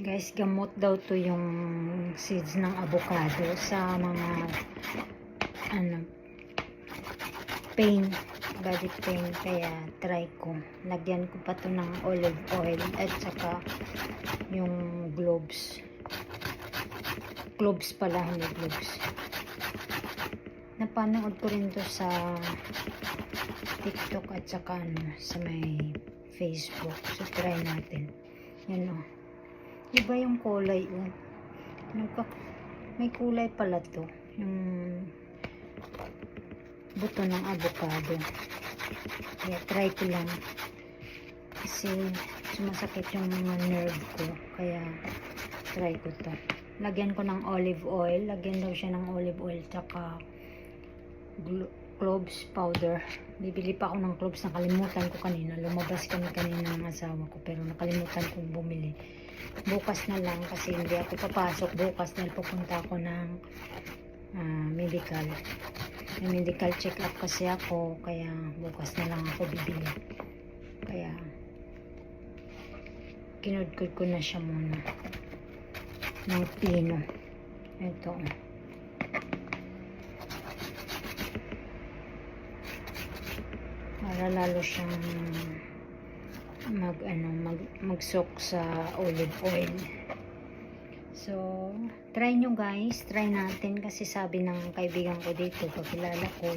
Guys, gamot daw to yung seeds ng avocado sa mga pain, body pain. Kaya try ko. Lagyan ko pa to ng olive oil at saka yung cloves pala, hindi cloves. Napanood ko rin to sa TikTok at saka sa may Facebook. So try natin. Yan o. Iba yung kulay o. May kulay pala to. Yung buto ng avocado. Kaya try ko lang. Kasi sumasakit yung mga nerve ko. Kaya try ko to. Lagyan ko ng olive oil. Lagyan daw siya ng olive oil tsaka cloves powder. Bibili pa ako ng cloves. Nakalimutan ko kanina. Lumabas kami kanina ng asawa ko. Pero nakalimutan kong bumili. Bukas na lang kasi hindi ako papasok bukas dahil pupunta ako ng medical. May medical check up kasi ako. Kaya bukas na lang ako bibili. Kaya kinudkod ko na siya muna ng pino. Ito para lalo siyang mag-soak sa olive oil. So try nyo guys, try natin kasi sabi ng kaibigan ko dito, kakilala ko,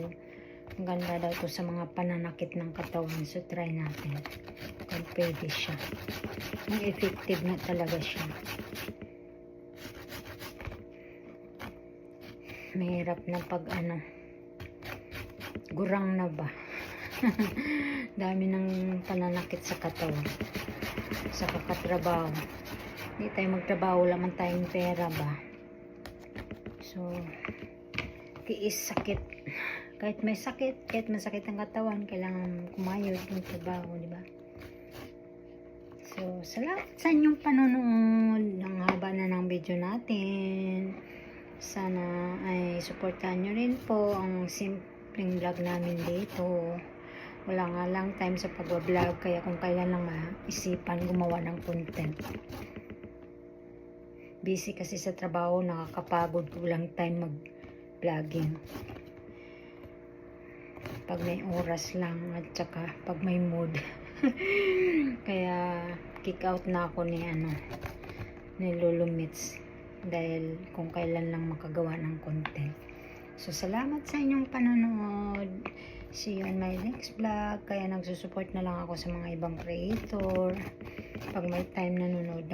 ang ganda daw to sa mga pananakit ng katawan. So try natin kung pwede siya. Ang effective na talaga siya. Mahirap na pag gurang na ba. Dami ng pananakit sa katawan, sa kakatrabaho. Hindi tayo magtrabaho, wala man tayong pera ba. So tiis sakit. Kahit may sakit, kahit masakit ang katawan, kailangan kumayod yung trabaho, di ba? So salamat sa inyong panonood. Ang haba na ng video natin. Sana ay supportahan nyo rin po ang simpleng vlog namin dito. Wala nga lang time sa pag-vlog, kaya kung kailan lang maisipan gumawa ng content. Busy kasi sa trabaho, nakakapagod, kulang time mag-vlogging. Pag may oras lang at saka pag may mood. Kaya kick out na ako ni Lolo Mitz dahil kung kailan lang makagawa ng content. So salamat sa inyong panonood. See you on my next vlog. Kaya nagsusupport na lang ako sa mga ibang creator. Pag may time nanonood ng